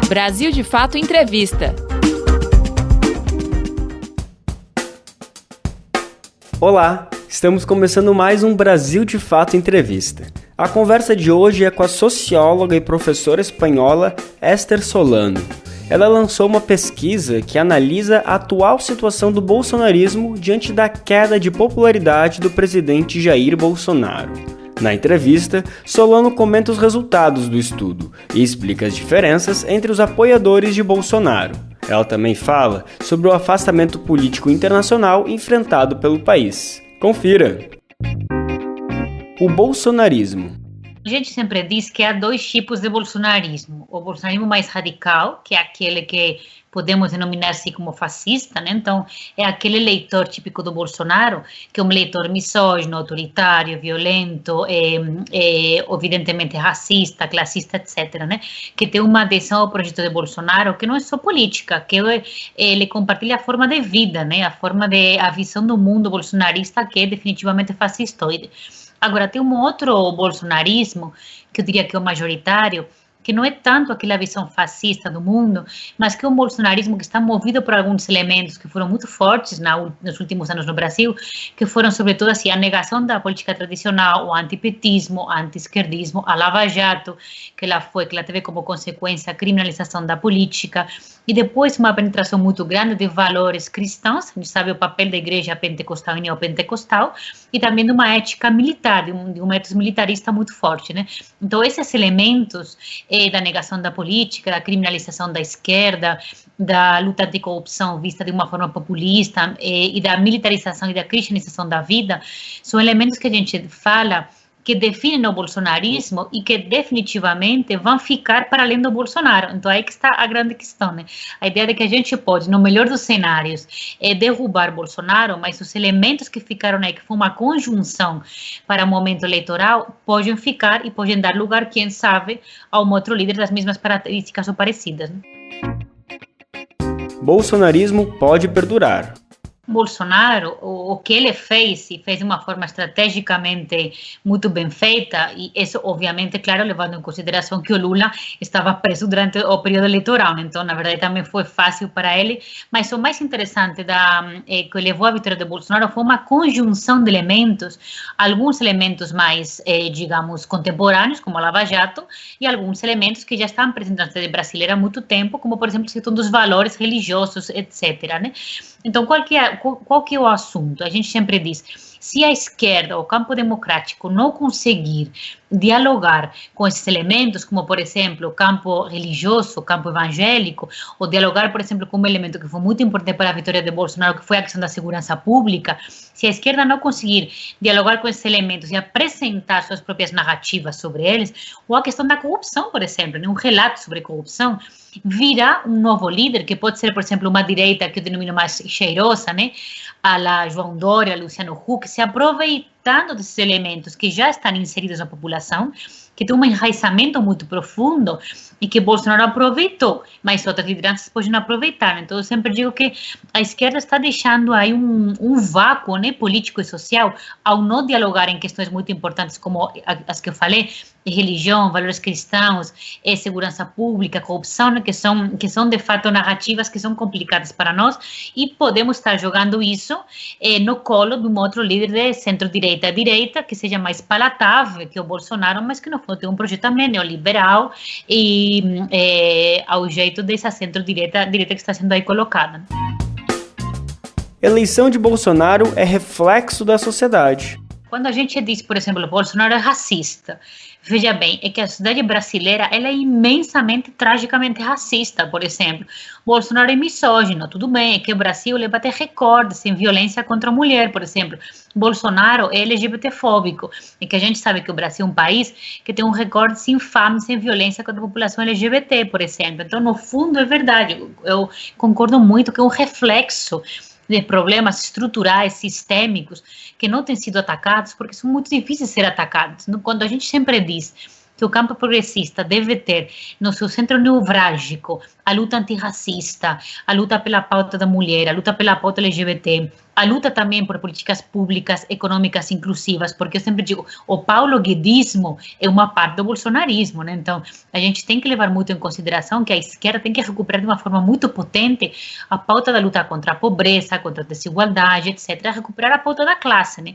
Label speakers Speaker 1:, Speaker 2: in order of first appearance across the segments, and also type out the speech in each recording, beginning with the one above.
Speaker 1: Brasil de Fato Entrevista.
Speaker 2: Olá, estamos começando mais um Brasil de Fato Entrevista. A conversa de hoje é com a socióloga e professora espanhola Esther Solano. Ela lançou uma pesquisa que analisa a atual situação do bolsonarismo diante da queda de popularidade do presidente Jair Bolsonaro. Na entrevista, Solano comenta os resultados do estudo e explica as diferenças entre os apoiadores de Bolsonaro. Ela também fala sobre o afastamento político internacional enfrentado pelo país. Confira! O bolsonarismo.
Speaker 3: A gente sempre diz que há dois tipos de bolsonarismo. O bolsonarismo mais radical, que é aquele que podemos denominar assim como fascista, né? Então, é aquele eleitor típico do Bolsonaro, que é um eleitor misógino, autoritário, violento, evidentemente racista, classista, etc., né? Que tem uma adesão ao projeto de Bolsonaro, que não é só política, que ele compartilha a forma de vida, né? A visão do mundo bolsonarista, que é definitivamente fascistoide. Agora, tem um outro bolsonarismo, que eu diria que é o majoritário, que não é tanto aquela visão fascista do mundo, mas que é um bolsonarismo que está movido por alguns elementos que foram muito fortes nos últimos anos no Brasil, que foram, sobretudo, assim, a negação da política tradicional, o antipetismo, o anti-esquerdismo, a Lava Jato, que ela teve como consequência a criminalização da política, e depois uma penetração muito grande de valores cristãos, a gente sabe o papel da igreja pentecostal e neopentecostal, e também de uma ética militar, de um ethos militarista muito forte, né? Então, esses elementos da negação da política, da criminalização da esquerda, da luta anticorrupção vista de uma forma populista e da militarização e da cristianização da vida, são elementos que a gente fala que definem o bolsonarismo e que definitivamente vão ficar para além do Bolsonaro. Então, aí que está a grande questão, né? A ideia de que a gente pode, no melhor dos cenários, derrubar Bolsonaro, mas os elementos que ficaram aí, que foi uma conjunção para o momento eleitoral, podem ficar e podem dar lugar, quem sabe, a um outro líder das mesmas características ou parecidas, né?
Speaker 2: Bolsonarismo pode perdurar.
Speaker 3: Bolsonaro, o que ele fez, e fez de uma forma estrategicamente muito bem feita, e isso, obviamente, claro, levando em consideração que o Lula estava preso durante o período eleitoral, então, na verdade, também foi fácil para ele, mas o mais interessante que levou à vitória de Bolsonaro foi uma conjunção de elementos, alguns elementos mais, digamos, contemporâneos, como a Lava Jato, e alguns elementos que já estavam presentes na sociedade brasileira há muito tempo, como, por exemplo, a questão dos valores religiosos, etc., né? Então, qual que é o assunto? A gente sempre diz, se a esquerda, o campo democrático, não conseguir dialogar com esses elementos, como, por exemplo, o campo religioso, o campo evangélico, ou dialogar, por exemplo, com um elemento que foi muito importante para a vitória de Bolsonaro, que foi a questão da segurança pública, se a esquerda não conseguir dialogar com esses elementos e apresentar suas próprias narrativas sobre eles, ou a questão da corrupção, por exemplo, né? Um relato sobre corrupção, virá um novo líder, que pode ser, por exemplo, uma direita que eu denomino mais cheirosa, né? A la João Dória, Luciano Huck, se aproveitando desses elementos que já estão inseridos na população, que tem um enraizamento muito profundo e que Bolsonaro aproveitou, mas outras lideranças podem não aproveitar. Então, eu sempre digo que a esquerda está deixando aí um vácuo, né, político e social ao não dialogar em questões muito importantes como as que eu falei, religião, valores cristãos, segurança pública, corrupção, né, que são de fato narrativas que são complicadas para nós, e podemos estar jogando isso no colo de um outro líder de centro-direita, que seja mais palatável que o Bolsonaro, mas que no fundo tem um projeto também neoliberal e ao jeito dessa centro-direita que está sendo aí colocada.
Speaker 2: Eleição de Bolsonaro é reflexo da sociedade.
Speaker 3: Quando a gente diz, por exemplo, Bolsonaro é racista, veja bem, é que a sociedade brasileira ela é imensamente, tragicamente racista, por exemplo. Bolsonaro é misógino, tudo bem, é que o Brasil ele bate recordes em violência contra a mulher, por exemplo. Bolsonaro é LGBT-fóbico, e que a gente sabe que o Brasil é um país que tem um recorde infames em violência contra a população LGBT, por exemplo. Então, no fundo, é verdade, eu concordo muito que é um reflexo de problemas estruturais, sistêmicos, que não têm sido atacados, porque são muito difíceis de ser atacados. Quando a gente sempre diz que o campo progressista deve ter no seu centro nevrálgico a luta antirracista, a luta pela pauta da mulher, a luta pela pauta LGBT, a luta também por políticas públicas, econômicas inclusivas, porque eu sempre digo, o paulo-guedismo é uma parte do bolsonarismo, né? Então, a gente tem que levar muito em consideração que a esquerda tem que recuperar de uma forma muito potente a pauta da luta contra a pobreza, contra a desigualdade, etc., recuperar a pauta da classe, né?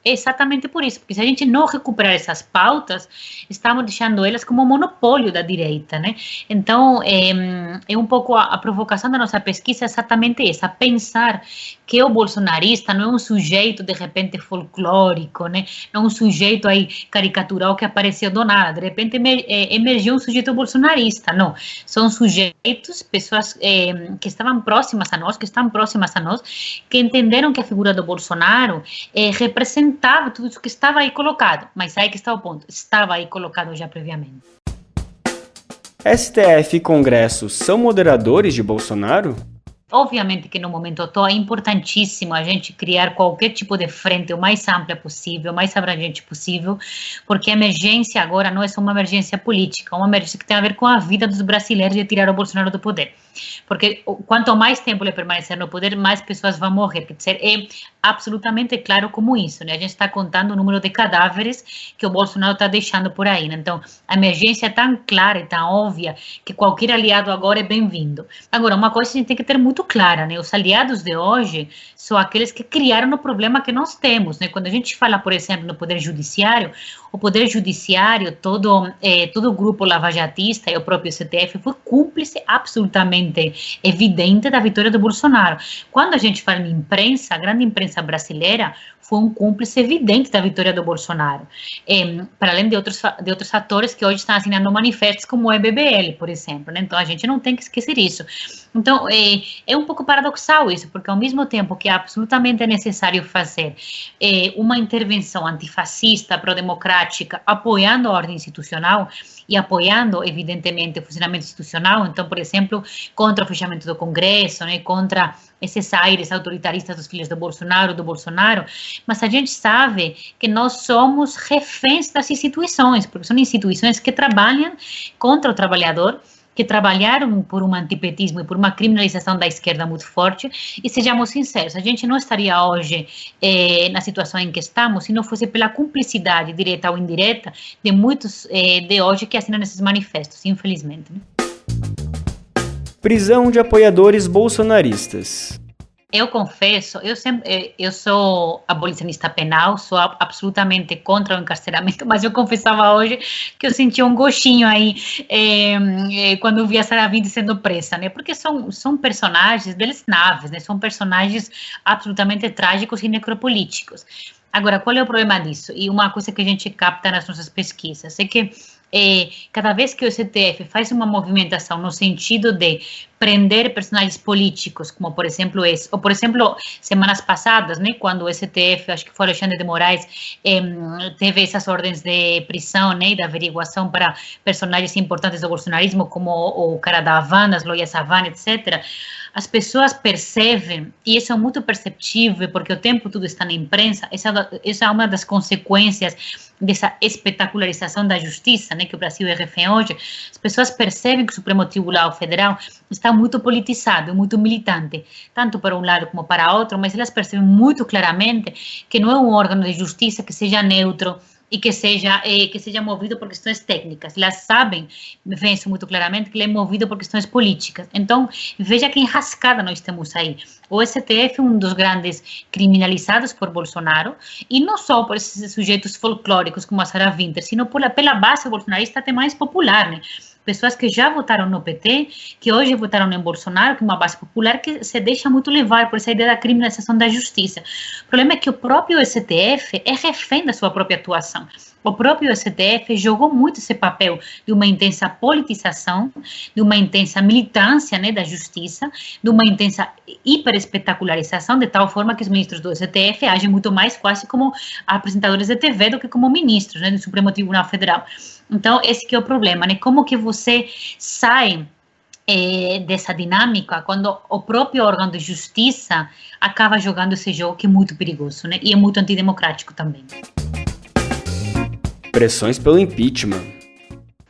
Speaker 3: É exatamente por isso, porque se a gente não recuperar essas pautas, estamos deixando elas como monopólio da direita, né? Então, é um pouco a provocação da nossa pesquisa é exatamente essa, pensar que o bolsonarista não é um sujeito, de repente, folclórico, né? Não é um sujeito aí caricatural que apareceu do nada, de repente emergiu um sujeito bolsonarista, não. São sujeitos, pessoas que estavam próximas a nós, que estão próximas a nós, que entenderam que a figura do Bolsonaro representava tudo isso que estava aí colocado, mas aí que está o ponto, estava aí colocado já previamente.
Speaker 2: STF e Congresso são moderadores de Bolsonaro?
Speaker 3: Obviamente que no momento atual é importantíssimo a gente criar qualquer tipo de frente o mais ampla possível, o mais abrangente possível, porque a emergência agora não é só uma emergência política, é uma emergência que tem a ver com a vida dos brasileiros de tirar o Bolsonaro do poder. Porque quanto mais tempo ele permanecer no poder, mais pessoas vão morrer. Quer dizer, é absolutamente claro como isso, né? A gente está contando o número de cadáveres que o Bolsonaro está deixando por aí, né? Então, a emergência é tão clara e tão óbvia que qualquer aliado agora é bem-vindo. Agora, uma coisa a gente tem que ter muito clara, né? Os aliados de hoje são aqueles que criaram o problema que nós temos, né? Quando a gente fala, por exemplo, no Poder Judiciário, o Poder Judiciário, todo o grupo lavajatista e o próprio STF foi cúmplice absolutamente evidente da vitória do Bolsonaro. Quando a gente fala em imprensa, a grande imprensa brasileira foi um cúmplice evidente da vitória do Bolsonaro, para além de outros fatores que hoje estão assinando manifestos como o EBBL, por exemplo, né? Então a gente não tem que esquecer isso. Então é um pouco paradoxal isso, porque ao mesmo tempo que é absolutamente necessário fazer uma intervenção antifascista, pro-democrática, apoiando a ordem institucional e apoiando, evidentemente, o funcionamento institucional, então, por exemplo, contra o fechamento do Congresso, né, contra esses aires autoritaristas dos filhos do Bolsonaro, mas a gente sabe que nós somos reféns das instituições, porque são instituições que trabalham contra o trabalhador, que trabalharam por um antipetismo e por uma criminalização da esquerda muito forte, e sejamos sinceros, a gente não estaria hoje na situação em que estamos se não fosse pela cumplicidade, direta ou indireta, de muitos de hoje que assinam esses manifestos, infelizmente. Né?
Speaker 2: Prisão de apoiadores bolsonaristas.
Speaker 3: Eu confesso, eu sou abolicionista penal, sou absolutamente contra o encarceramento, mas eu confessava hoje que eu sentia um gostinho aí quando eu vi a Sarah Winter sendo presa, né? Porque são personagens deleznaves, né? São personagens absolutamente trágicos e necropolíticos. Agora, qual é o problema disso? E uma coisa que a gente capta nas nossas pesquisas é que cada vez que o STF faz uma movimentação no sentido de prender personagens políticos, como por exemplo esse, ou por exemplo, semanas passadas, né, quando o STF, acho que foi Alexandre de Moraes, teve essas ordens de prisão, né, e de averiguação para personagens importantes do bolsonarismo, como o cara da Havana, as lojas Havana, etc., as pessoas percebem, e isso é muito perceptível, porque o tempo todo está na imprensa, essa é uma das consequências dessa espetacularização da justiça, né, que o Brasil é refém hoje. As pessoas percebem que o Supremo Tribunal Federal está muito politizado, muito militante, tanto para um lado como para outro, mas elas percebem muito claramente que não é um órgão de justiça que seja neutro, e que seja movido por questões técnicas. Elas sabem, veem isso muito claramente, que ele é movido por questões políticas. Então, veja que enrascada nós temos aí. O STF é um dos grandes criminalizados por Bolsonaro, e não só por esses sujeitos folclóricos como a Sarah Winter, sino pela base bolsonarista até mais popular, né? Pessoas que já votaram no PT, que hoje votaram em Bolsonaro, que é uma base popular que se deixa muito levar por essa ideia da criminalização da justiça. O problema é que o próprio STF é refém da sua própria atuação. O próprio STF jogou muito esse papel de uma intensa politização, de uma intensa militância, né, da justiça, de uma intensa hiperespetacularização, de tal forma que os ministros do STF agem muito mais quase como apresentadores de TV do que como ministros, né, do Supremo Tribunal Federal. Então, esse que é o problema, né? Como que você sai dessa dinâmica quando o próprio órgão de justiça acaba jogando esse jogo que é muito perigoso, né? E é muito antidemocrático também.
Speaker 2: Pressões pelo impeachment.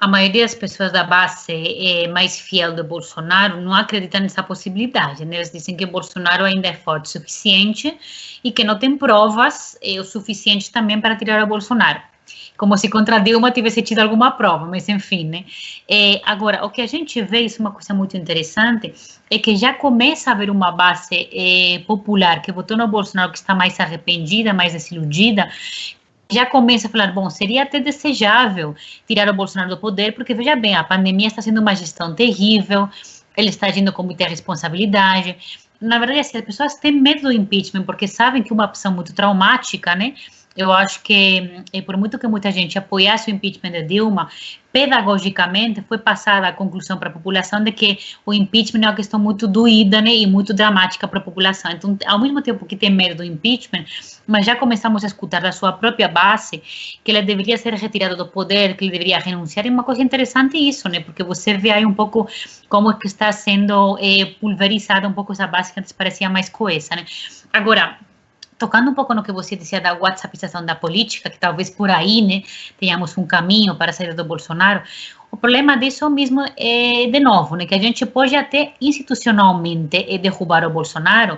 Speaker 3: a maioria das pessoas da base mais fiel do Bolsonaro não acredita nessa possibilidade, né? Eles dizem que Bolsonaro ainda é forte o suficiente e que não tem provas o suficiente também para tirar o Bolsonaro. Como se contra Dilma tivesse tido alguma prova, mas enfim, né? Agora, o que a gente vê, isso é uma coisa muito interessante, é que já começa a haver uma base popular que votou no Bolsonaro, que está mais arrependida, mais desiludida, já começa a falar, bom, seria até desejável tirar o Bolsonaro do poder, porque, veja bem, a pandemia está sendo uma gestão terrível, ele está agindo com muita responsabilidade. Na verdade, assim, as pessoas têm medo do impeachment, porque sabem que é uma opção muito traumática, né? Eu acho que, por muito que muita gente apoiasse o impeachment de Dilma, pedagogicamente foi passada a conclusão para a população de que o impeachment é uma questão muito doída, né, e muito dramática para a população. Então, ao mesmo tempo que tem medo do impeachment, mas já começamos a escutar da sua própria base que ele deveria ser retirado do poder, que ele deveria renunciar. É uma coisa interessante isso, né, porque você vê aí um pouco como é que está sendo pulverizada um pouco essa base que antes parecia mais coesa, né. Agora, tocando um pouco no que você dizia da WhatsAppização da política, que talvez por aí, né, tenhamos um caminho para a saída do Bolsonaro, o problema disso mesmo é, de novo, né, que a gente pode até institucionalmente derrubar o Bolsonaro,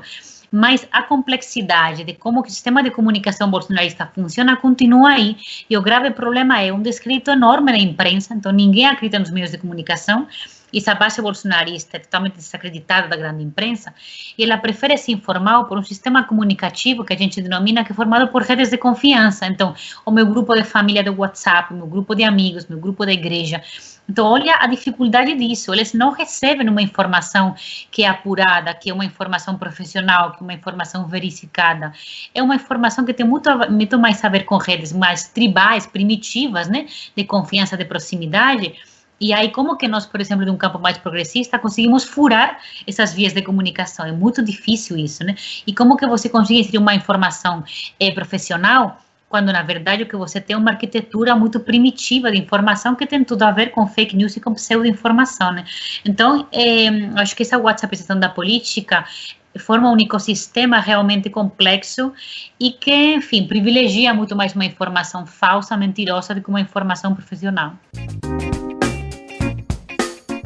Speaker 3: mas a complexidade de como que o sistema de comunicação bolsonarista funciona continua aí, e o grave problema é um descrédito enorme na imprensa, então ninguém acredita nos meios de comunicação, e essa base bolsonarista é totalmente desacreditada da grande imprensa, e ela prefere se informar por um sistema comunicativo que a gente denomina que é formado por redes de confiança. Então, o meu grupo de família do WhatsApp, o meu grupo de amigos, meu grupo da igreja. Então, olha a dificuldade disso. Eles não recebem uma informação que é apurada, que é uma informação profissional, que é uma informação verificada. É uma informação que tem muito mais a ver com redes mais tribais, primitivas, né, de confiança, de proximidade. E aí, como que nós, por exemplo, de um campo mais progressista, conseguimos furar essas vias de comunicação? É muito difícil isso, né? E como que você consegue inserir uma informação profissional, quando, na verdade, o que você tem é uma arquitetura muito primitiva de informação que tem tudo a ver com fake news e com pseudo-informação, né? Então, acho que essa WhatsAppização da política forma um ecossistema realmente complexo e que, enfim, privilegia muito mais uma informação falsa, mentirosa, do que uma informação profissional.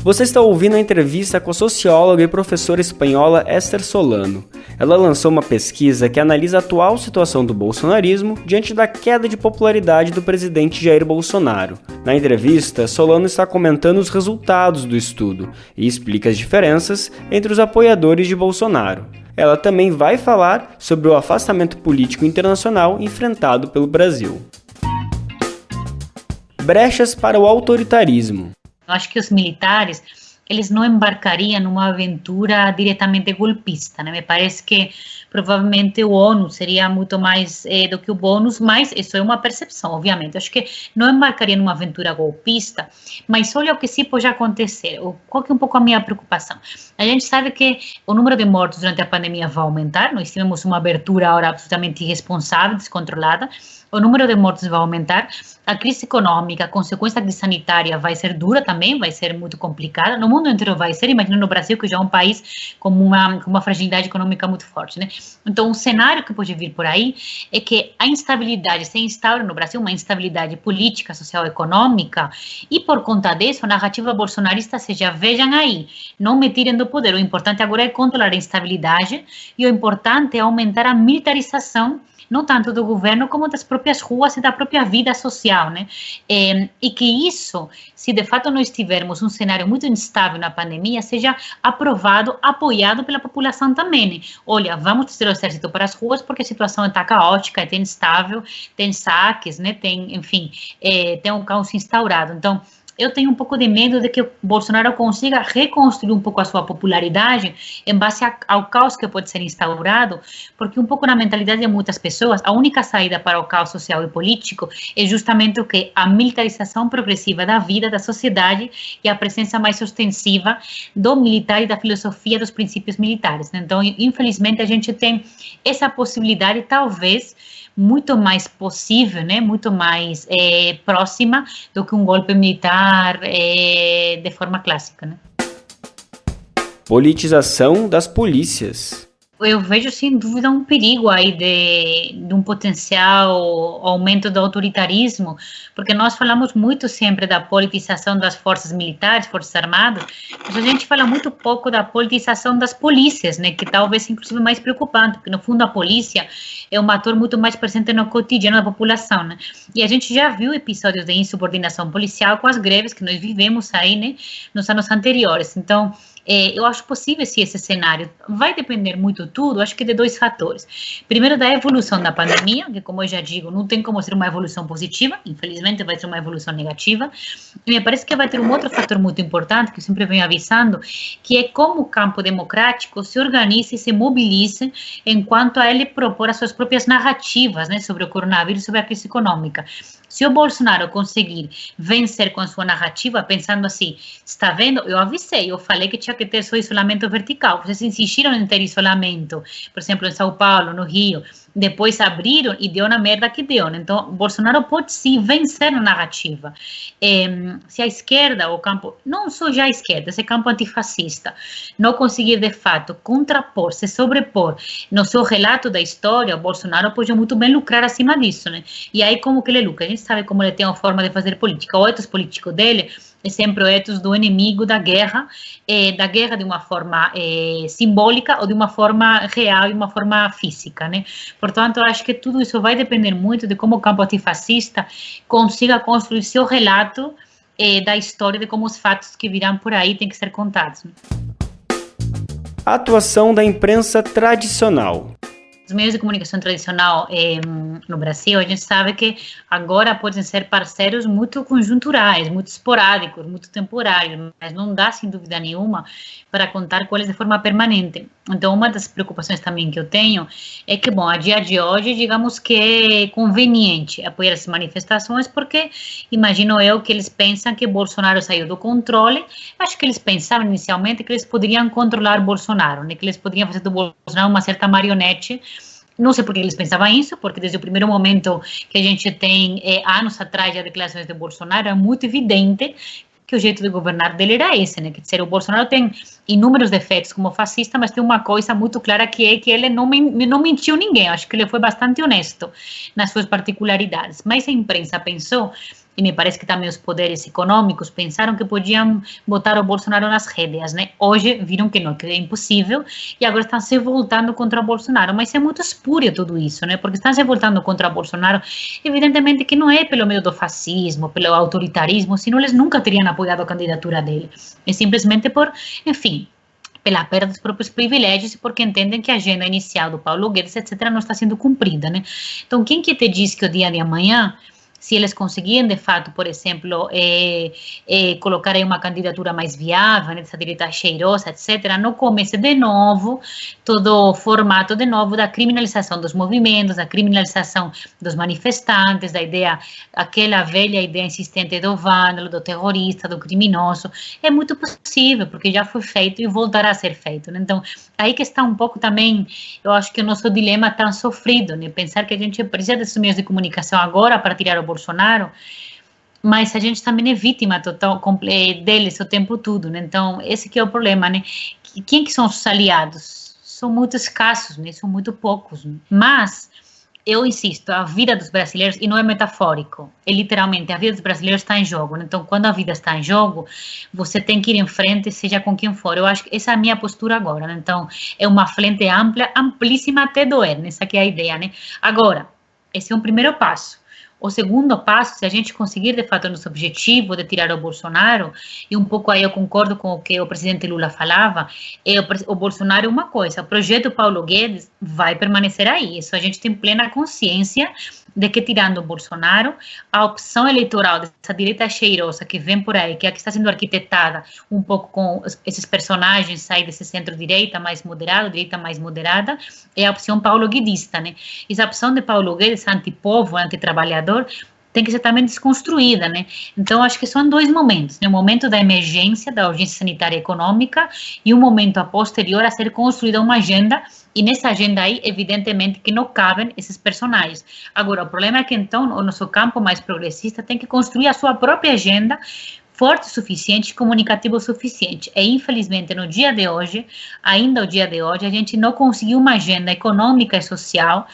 Speaker 2: Você está ouvindo a entrevista com a socióloga e professora espanhola Esther Solano. Ela lançou uma pesquisa que analisa a atual situação do bolsonarismo diante da queda de popularidade do presidente Jair Bolsonaro. Na entrevista, Solano está comentando os resultados do estudo e explica as diferenças entre os apoiadores de Bolsonaro. Ela também vai falar sobre o afastamento político internacional enfrentado pelo Brasil. Brechas para o autoritarismo.
Speaker 3: Eu acho que os militares, eles não embarcariam numa aventura diretamente golpista, né? Me parece que provavelmente o ONU seria muito mais do que o bônus, mas isso é uma percepção, obviamente. Eu acho que não embarcaria numa aventura golpista, mas olha o que sim pode acontecer. Qual que é um pouco a minha preocupação? A gente sabe que o número de mortos durante a pandemia vai aumentar, nós tivemos uma abertura agora absolutamente irresponsável, descontrolada, o número de mortos vai aumentar, a crise econômica, a consequência da crise sanitária vai ser dura também, vai ser muito complicada, no mundo inteiro vai ser, imagina no Brasil, que já é um país com uma fragilidade econômica muito forte, né? Então, um cenário que pode vir por aí é que a instabilidade se instaura no Brasil, uma instabilidade política, social, econômica, e por conta disso, a narrativa bolsonarista seja, vejam aí, não me tirem do poder, o importante agora é controlar a instabilidade, e o importante é aumentar a militarização, não tanto do governo como das próprias ruas e da própria vida social, né? E que isso, se de fato nós tivermos um cenário muito instável na pandemia, seja aprovado, apoiado pela população também, né? Olha, vamos trazer o exército para as ruas porque a situação está caótica, está instável, tem saques, né? Tem, enfim, tem um caos instaurado. Então, eu tenho um pouco de medo de que o Bolsonaro consiga reconstruir um pouco a sua popularidade em base ao caos que pode ser instaurado, porque um pouco na mentalidade de muitas pessoas, a única saída para o caos social e político é justamente o que? A militarização progressiva da vida, da sociedade e a presença mais ostensiva do militar e da filosofia dos princípios militares, né? Então, infelizmente, a gente tem essa possibilidade, talvez, muito mais possível, né, muito mais próxima do que um golpe militar de forma clássica, né?
Speaker 2: Politização das polícias.
Speaker 3: eu vejo sem dúvida um perigo aí de um potencial aumento do autoritarismo, porque nós falamos muito sempre da politização das forças militares, forças armadas, mas a gente fala muito pouco da politização das polícias, né, que talvez inclusive mais preocupante, porque no fundo a polícia é um ator muito mais presente no cotidiano da população, né, e a gente já viu episódios de insubordinação policial com as greves que nós vivemos aí, né, nos anos anteriores. Então, eu acho possível esse cenário. Vai depender muito tudo, acho que de dois fatores. Primeiro, da evolução da pandemia, que, como eu já digo, não tem como ser uma evolução positiva, infelizmente vai ser uma evolução negativa. E me parece que vai ter um outro fator muito importante, que eu sempre venho avisando, que é como o campo democrático se organiza e se mobiliza enquanto a ele propor as suas próprias narrativas, né, sobre o coronavírus, sobre a crise econômica. Se o Bolsonaro conseguir vencer com a sua narrativa, pensando assim, está vendo, eu avisei, eu falei que tinha que ter só isolamento vertical, vocês insistiram em ter isolamento, por exemplo, em São Paulo, no Rio, depois abriram e deu na merda que deu, né? Então, Bolsonaro pode sim vencer na narrativa. Se a esquerda, o campo, não só já a esquerda, esse campo antifascista, não conseguir de fato contrapor, se sobrepor no seu relato da história, o Bolsonaro pode muito bem lucrar acima disso, né? E aí como que ele lucra? A gente sabe como ele tem uma forma de fazer política. O ethos político dele é sempre o ethos do inimigo, da guerra de uma forma simbólica ou de uma forma real e uma forma física, né? Portanto, eu acho que tudo isso vai depender muito de como o campo antifascista consiga construir seu relato da história, de como os fatos que virão por aí têm que ser contados, né?
Speaker 2: A atuação da imprensa tradicional.
Speaker 3: Os meios de comunicação tradicional no Brasil, a gente sabe que agora podem ser parceiros muito conjunturais, muito esporádicos, muito temporários, mas não dá, sem dúvida nenhuma, para contar com eles de forma permanente. Então, uma das preocupações também que eu tenho é que, bom, a dia de hoje, digamos que é conveniente apoiar essas manifestações, porque imagino eu que eles pensam que Bolsonaro saiu do controle. Acho que eles pensavam inicialmente que eles poderiam controlar Bolsonaro, né? Que eles poderiam fazer do Bolsonaro uma certa marionete. Não sei por que eles pensavam isso, porque desde o primeiro momento que a gente tem, anos atrás, as declarações de Bolsonaro, é muito evidente que o jeito de governar dele era esse, né? Quer dizer, o Bolsonaro tem inúmeros defeitos como fascista, mas tem uma coisa muito clara que é que ele não mentiu ninguém. Acho que ele foi bastante honesto nas suas particularidades. Mas a imprensa pensou, e me parece que também os poderes econômicos pensaram que podiam botar o Bolsonaro nas rédeas, né? Hoje viram que não, que é impossível, e agora estão se voltando contra o Bolsonaro. Mas é muito espúrio tudo isso, né? Porque estão se voltando contra o Bolsonaro, evidentemente que não é pelo meio do fascismo, pelo autoritarismo, senão eles nunca teriam apoiado a candidatura dele. É simplesmente por, enfim, pela perda dos próprios privilégios e porque entendem que a agenda inicial do Paulo Guedes, etc., não está sendo cumprida, né? Então, quem que te diz que o dia de amanhã, se eles conseguirem, de fato, por exemplo, colocar aí uma candidatura mais viável, né, dessa direita cheirosa, etc., não comece de novo todo o formato de novo da criminalização dos movimentos, da criminalização dos manifestantes, da ideia, aquela velha ideia insistente do vândalo, do terrorista, do criminoso. É muito possível, porque já foi feito e voltará a ser feito, né? Então, aí que está um pouco também, eu acho que o nosso dilema tão sofrido, né? Pensar que a gente precisa desses meios de comunicação agora para tirar o Bolsonaro, mas a gente também é vítima total deles o tempo todo, né? Então, esse que é o problema, né? Quem que são os aliados? São muito escassos, né? São muito poucos, né? Mas eu insisto, a vida dos brasileiros, e não é metafórico, é literalmente, a vida dos brasileiros está em jogo, né? Então, quando a vida está em jogo, você tem que ir em frente, seja com quem for. Eu acho que essa é a minha postura agora, né? Então, é uma frente ampla, amplíssima até doer, né? Essa aqui é a ideia, né? Agora, esse é um primeiro passo. O segundo passo, se a gente conseguir, de fato, nosso objetivo de tirar o Bolsonaro, e um pouco aí eu concordo com o que o presidente Lula falava, o Bolsonaro é uma coisa, o projeto Paulo Guedes vai permanecer aí, isso a gente tem plena consciência de que, tirando o Bolsonaro, a opção eleitoral dessa direita cheirosa que vem por aí, que é a que está sendo arquitetada um pouco com esses personagens aí desse centro-direita mais moderado, direita mais moderada, é a opção paulo-guedista, né? Essa opção de Paulo Guedes, antipovo, antitrabalhador, tem que ser também desconstruída, né? Então, acho que são dois momentos, né? O momento da emergência, da urgência sanitária e econômica, e um momento a posterior a ser construída uma agenda, e nessa agenda aí, evidentemente, que não cabem esses personagens. Agora, o problema é que, então, o nosso campo mais progressista tem que construir a sua própria agenda, forte o suficiente, comunicativo o suficiente. E, infelizmente, no dia de hoje, ainda o dia de hoje, a gente não conseguiu uma agenda econômica e social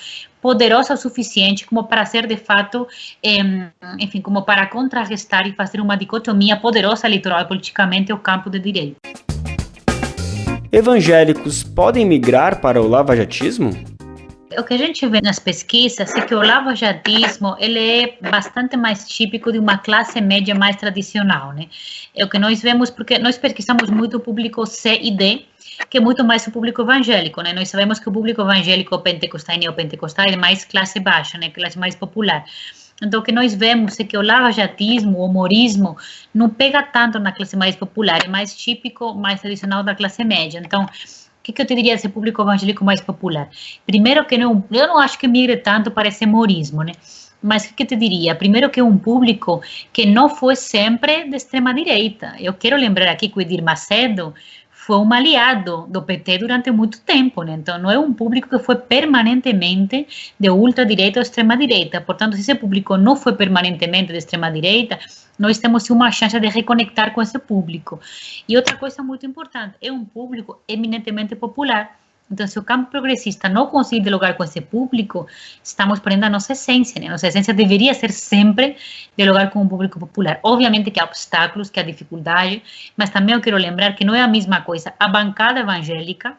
Speaker 3: poderosa o suficiente como para ser, de fato, enfim, como para contrarrestar e fazer uma dicotomia poderosa eleitoral e politicamente ao campo do direito.
Speaker 2: Evangélicos podem migrar para o lavajatismo?
Speaker 3: O que a gente vê nas pesquisas é que o lavajatismo ele é bastante mais típico de uma classe média mais tradicional, né? É o que nós vemos porque nós pesquisamos muito o público C e D, que é muito mais o público evangélico, né? Nós sabemos que o público evangélico pentecostal e neopentecostal é mais classe baixa, né? Classe mais popular. Então, o que nós vemos é que o lavajatismo, o humorismo, não pega tanto na classe mais popular, é mais típico, mais tradicional da classe média. Então, o que eu te diria desse público evangélico mais popular? Primeiro que eu não acho que migre tanto para esse humorismo, né? Mas o que eu te diria? Primeiro que é um público que não foi sempre de extrema-direita. Eu quero lembrar aqui que o Edir Macedo foi um aliado do PT durante muito tempo, né? Então, não é um público que foi permanentemente de ultradireita ou extrema-direita. Portanto, se esse público não foi permanentemente de extrema-direita, nós temos uma chance de reconectar com esse público. E outra coisa muito importante, é um público eminentemente popular. Então, se o campo progressista não conseguir dialogar com esse público, estamos perdendo a nossa essência, né? Nossa essência deveria ser sempre dialogar com o público popular. Obviamente que há obstáculos, que há dificuldade, mas também eu quero lembrar que não é a mesma coisa a bancada evangélica,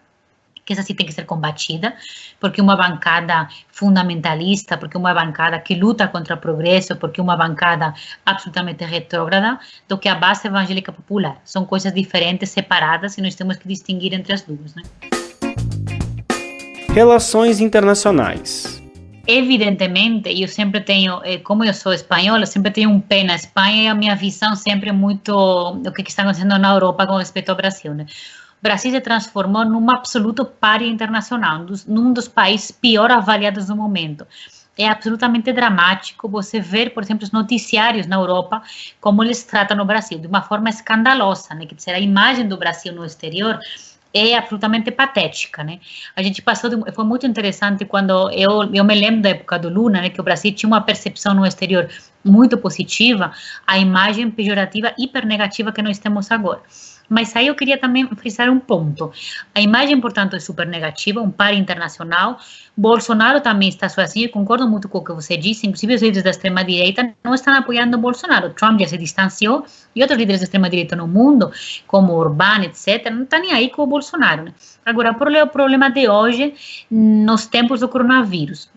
Speaker 3: que essa sim tem que ser combatida, porque uma bancada fundamentalista, porque uma bancada que luta contra o progresso, porque uma bancada absolutamente retrógrada, do que a base evangélica popular. São coisas diferentes, separadas, e nós temos que distinguir entre as duas, né?
Speaker 2: Relações internacionais.
Speaker 3: Evidentemente, eu sempre tenho, como eu sou espanhola, sempre tenho um pé na Espanha e a minha visão sempre é muito o que está acontecendo na Europa com respeito ao Brasil, né? O Brasil se transformou num absoluto pária internacional, num dos países pior avaliados no momento. É absolutamente dramático você ver, por exemplo, os noticiários na Europa, como eles tratam o Brasil, de uma forma escandalosa, né? Quer dizer, a imagem do Brasil no exterior é absolutamente patética, né? A gente passou, foi muito interessante quando eu me lembro da época do Lula, né, que o Brasil tinha uma percepção no exterior muito positiva, a imagem pejorativa, hiper negativa que nós temos agora. Mas aí eu queria também frisar um ponto. A imagem, portanto, é super negativa, um par internacional. Bolsonaro também está sozinho, eu concordo muito com o que você disse, inclusive os líderes da extrema-direita não estão apoiando o Bolsonaro. Trump já se distanciou e outros líderes da extrema-direita no mundo, como Orbán, etc., não estão nem aí com o Bolsonaro, né? Agora, o problema de hoje, nos tempos do coronavírus.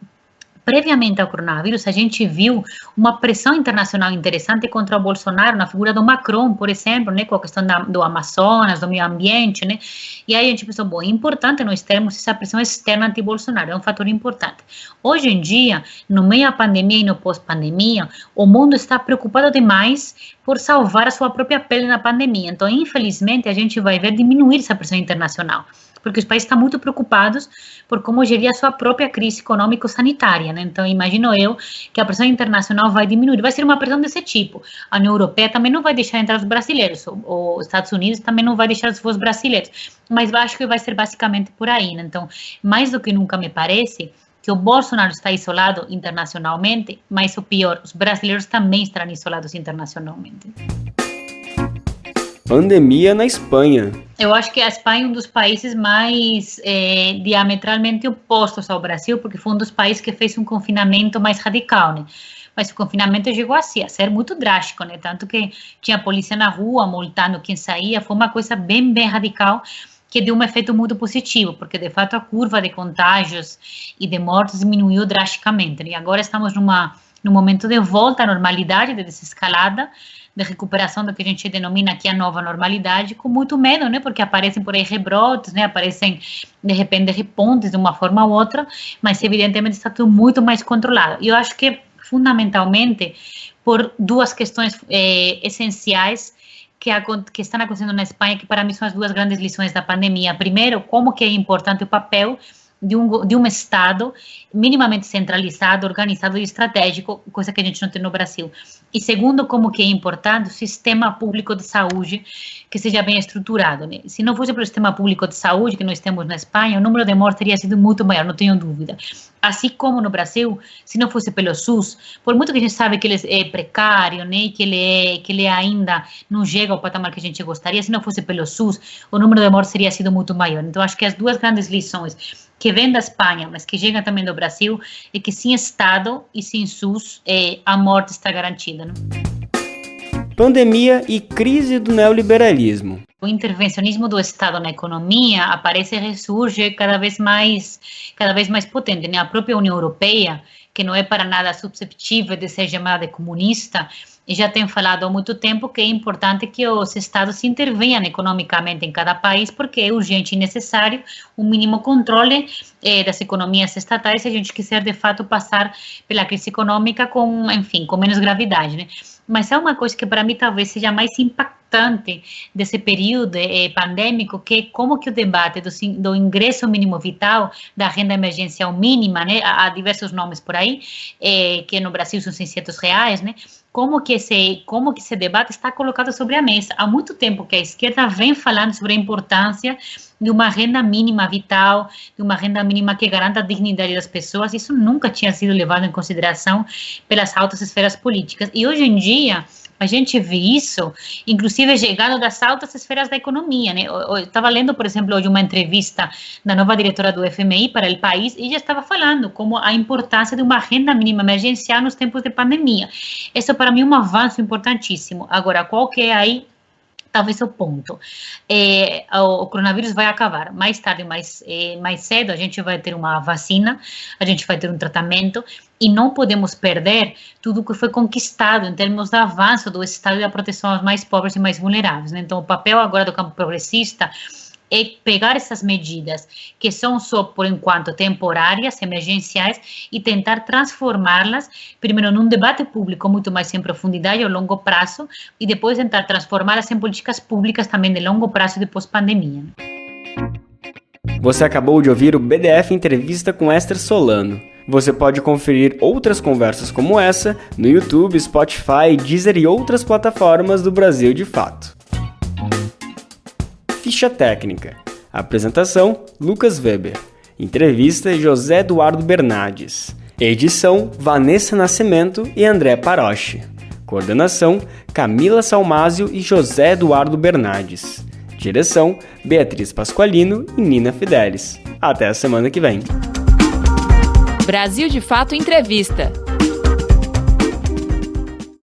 Speaker 3: Previamente ao coronavírus, a gente viu uma pressão internacional interessante contra o Bolsonaro, na figura do Macron, por exemplo, né, com a questão do Amazonas, do meio ambiente, né, e aí a gente pensou, bom, é importante nós termos essa pressão externa anti-Bolsonaro, é um fator importante. Hoje em dia, no meio da pandemia e no pós-pandemia, o mundo está preocupado demais por salvar a sua própria pele na pandemia, então, infelizmente, a gente vai ver diminuir essa pressão internacional, porque os países estão muito preocupados por como gerir a sua própria crise econômico-sanitária, né? Então, imagino eu que a pressão internacional vai diminuir, vai ser uma pressão desse tipo. A União Europeia também não vai deixar entrar os brasileiros, os Estados Unidos também não vai deixar os brasileiros, mas eu acho que vai ser basicamente por aí, né? Então, mais do que nunca me parece que o Bolsonaro está isolado internacionalmente, mas o pior, os brasileiros também estarão isolados internacionalmente.
Speaker 2: Pandemia na Espanha.
Speaker 3: Eu acho que a Espanha é um dos países mais diametralmente opostos ao Brasil, porque foi um dos países que fez um confinamento mais radical, né? Mas o confinamento chegou a ser muito drástico, né? Tanto que tinha polícia na rua multando quem saía, foi uma coisa bem, bem radical, que deu um efeito muito positivo, porque de fato a curva de contágios e de mortes diminuiu drasticamente, né? E agora estamos num momento de volta à normalidade, de desescalada, de recuperação do que a gente denomina aqui a nova normalidade, com muito medo, né, porque aparecem por aí rebrotes, né, aparecem de repente repontes de uma forma ou outra, mas evidentemente está tudo muito mais controlado. E eu acho que, fundamentalmente, por duas questões essenciais que estão acontecendo na Espanha, que para mim são as duas grandes lições da pandemia. Primeiro, como que é importante o papel de um Estado minimamente centralizado, organizado e estratégico, coisa que a gente não tem no Brasil. E segundo, como que é importante o sistema público de saúde que seja bem estruturado, né? Se não fosse pelo sistema público de saúde que nós temos na Espanha, o número de mortes teria sido muito maior, não tenho dúvida. Assim como no Brasil, se não fosse pelo SUS, por muito que a gente sabe que ele é precário, né, que ele ainda não chega ao patamar que a gente gostaria, se não fosse pelo SUS, o número de mortes teria sido muito maior. Então, acho que as duas grandes lições que vêm da Espanha, mas que chegam também do Brasil, é que sem Estado e sem SUS, a morte está garantida, né?
Speaker 2: Pandemia e crise do neoliberalismo.
Speaker 3: O intervencionismo do Estado na economia aparece e ressurge cada vez mais potente, né? A própria União Europeia, que não é para nada susceptível de ser chamada de comunista, e já tem falado há muito tempo que é importante que os Estados intervenham economicamente em cada país, porque é urgente e necessário um mínimo controle das economias estatais se a gente quiser, de fato, passar pela crise econômica com menos gravidade, né? Mas é uma coisa que para mim talvez seja mais impactante desse período pandêmico, que é como que o debate do ingresso mínimo vital, da renda emergencial mínima, né, há diversos nomes por aí, que no Brasil são R$600, né, como que esse debate está colocado sobre a mesa. Há muito tempo que a esquerda vem falando sobre a importância de uma renda mínima vital, de uma renda mínima que garanta a dignidade das pessoas. Isso nunca tinha sido levado em consideração pelas altas esferas políticas. E hoje em dia, a gente vê isso, inclusive chegando das altas esferas da economia, né? Eu estava lendo, por exemplo, hoje uma entrevista da nova diretora do FMI para El País, e já estava falando como a importância de uma renda mínima emergencial nos tempos de pandemia. Isso, para mim, é um avanço importantíssimo. Agora, qual que é aí talvez o ponto? O coronavírus vai acabar. Mais tarde, mais cedo, a gente vai ter uma vacina, a gente vai ter um tratamento, e não podemos perder tudo que foi conquistado em termos de avanço do Estado e da proteção aos mais pobres e mais vulneráveis, né? Então, o papel agora do campo progressista é pegar essas medidas que são só, por enquanto, temporárias, emergenciais, e tentar transformá-las, primeiro, num debate público muito mais em profundidade, a longo prazo, e depois tentar transformá-las em políticas públicas também de longo prazo e de pós-pandemia.
Speaker 2: Você acabou de ouvir o BDF Entrevista com Esther Solano. Você pode conferir outras conversas como essa no YouTube, Spotify, Deezer e outras plataformas do Brasil de Fato. Ficha técnica. Apresentação: Lucas Weber. Entrevista: José Eduardo Bernardes. Edição: Vanessa Nascimento e André Paroche. Coordenação: Camila Salmásio e José Eduardo Bernardes. Direção: Beatriz Pasqualino e Nina Fidelis. Até a semana que vem.
Speaker 1: Brasil de Fato Entrevista.